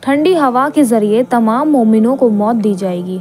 ٹھنڈی ہوا کے ذریعے تمام مومنوں کو موت دی جائے گی۔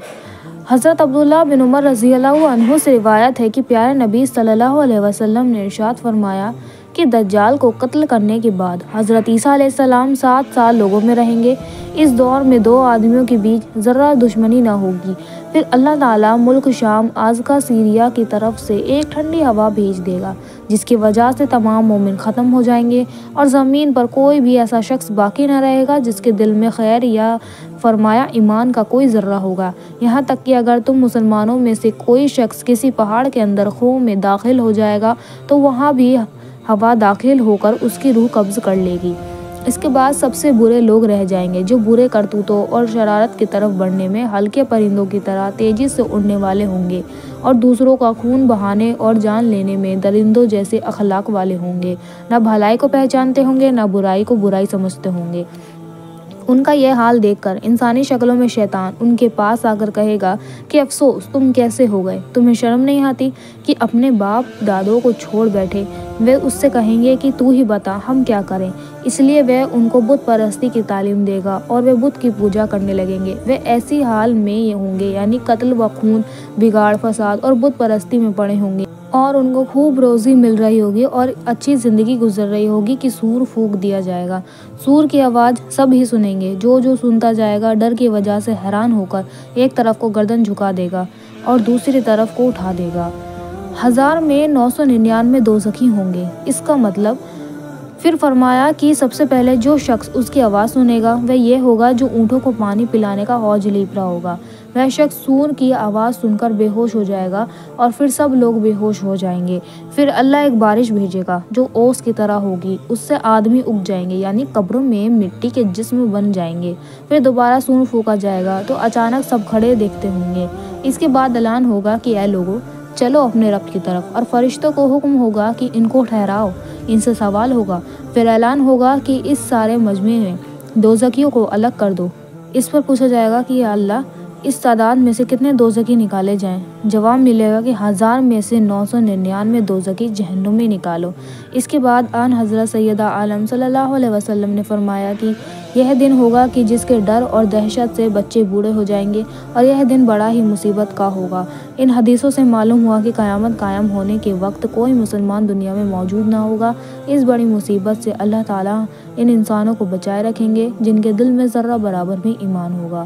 حضرت عبداللہ بن عمر رضی اللہ عنہ سے روایت ہے کہ پیارے نبی صلی اللہ علیہ وسلم نے ارشاد فرمایا کہ دجال کو قتل کرنے کے بعد حضرت عیسیٰ علیہ السلام 7 سال لوگوں میں رہیں گے۔ اس دور میں 2 آدمیوں کے بیچ ذرہ دشمنی نہ ہوگی۔ پھر اللہ تعالیٰ ملک شام آزکا سیریا کی طرف سے ایک ٹھنڈی ہوا بھیج دے گا جس کی وجہ سے تمام مومن ختم ہو جائیں گے اور زمین پر کوئی بھی ایسا شخص باقی نہ رہے گا جس کے دل میں خیر یا فرمایا ایمان کا کوئی ذرہ ہوگا۔ یہاں تک کہ اگر تم مسلمانوں میں سے کوئی شخص کسی پہاڑ کے اندر خوں میں داخل ہو جائے گا تو وہاں بھی ہوا داخل ہو کر اس کی روح قبض کر لے گی۔ اس کے بعد سب سے برے لوگ رہ جائیں گے جو برے کرتوتوں اور شرارت کی طرف بڑھنے میں ہلکے پرندوں کی طرح تیزی سے اڑنے والے ہوں گے اور دوسروں کا خون بہانے اور جان لینے میں درندوں جیسے اخلاق والے ہوں گے۔ نہ بھلائی کو پہچانتے ہوں گے نہ برائی کو برائی سمجھتے ہوں گے۔ ان کا یہ حال دیکھ کر انسانی شکلوں میں شیطان ان کے پاس آ کر کہے گا کہ افسوس تم کیسے ہو گئے، تمہیں شرم نہیں آتی کہ اپنے باپ دادوں کو چھوڑ بیٹھے۔ وہ اس سے کہیں گے کہ تو ہی بتا ہم کیا کریں۔ اس لیے وہ ان کو بت پرستی کی تعلیم دے گا اور وہ بت کی پوجا کرنے لگیں گے۔ وہ ایسی حال میں ہوں گے یعنی قتل و خون، بگاڑ، فساد اور بت پرستی میں پڑے ہوں گے اور ان کو خوب روزی مل رہی ہوگی اور اچھی زندگی گزر رہی ہوگی کہ سور پھونک دیا جائے گا۔ سور کی آواز سب ہی سنیں گے۔ جو سنتا جائے گا ڈر کی وجہ سے حیران ہو کر ایک طرف کو گردن جھکا دے گا اور دوسری طرف کو اٹھا دے گا۔ 1000 میں 999 دوزخی ہوں گے۔ اس کا مطلب پھر فرمایا کہ سب سے پہلے جو شخص اس کی آواز سنے گا وہ یہ ہوگا جو اونٹوں کو پانی پلانے کا حوض لیپ رہا ہوگا۔ وہ شخص سور کی آواز سن کر بے ہوش ہو جائے گا اور پھر سب لوگ بے ہوش ہو جائیں گے۔ پھر اللہ ایک بارش بھیجے گا جو اوس کی طرح ہوگی، اس سے آدمی اگ جائیں گے یعنی قبروں میں مٹی کے جسم بن جائیں گے۔ پھر دوبارہ سور پھونکا جائے گا تو اچانک سب کھڑے دیکھتے ہوں گے۔ اس کے بعد اعلان ہوگا کہ اے لوگو چلو اپنے رب کی طرف، اور فرشتوں کو حکم ہوگا کہ ان کو ٹھہراؤ، ان سے سوال ہوگا۔ پھر اعلان ہوگا کہ اس سارے مجمع میں دوزخیوں کو الگ کر دو۔ اس پر پوچھا جائے گا کہ یا اللہ اس تعداد میں سے کتنے دوزخی نکالے جائیں؟ جواب ملے گا کہ 1000 میں سے 999 دوزخی جہنم میں نکالو۔ اس کے بعد آن حضرت سیدہ عالم صلی اللہ علیہ وسلم نے فرمایا کہ یہ دن ہوگا کہ جس کے ڈر اور دہشت سے بچے بوڑھے ہو جائیں گے اور یہ دن بڑا ہی مصیبت کا ہوگا۔ ان حدیثوں سے معلوم ہوا کہ قیامت قائم ہونے کے وقت کوئی مسلمان دنیا میں موجود نہ ہوگا۔ اس بڑی مصیبت سے اللہ تعالیٰ ان انسانوں کو بچائے رکھیں گے جن کے دل میں ذرہ برابر بھی ایمان ہوگا۔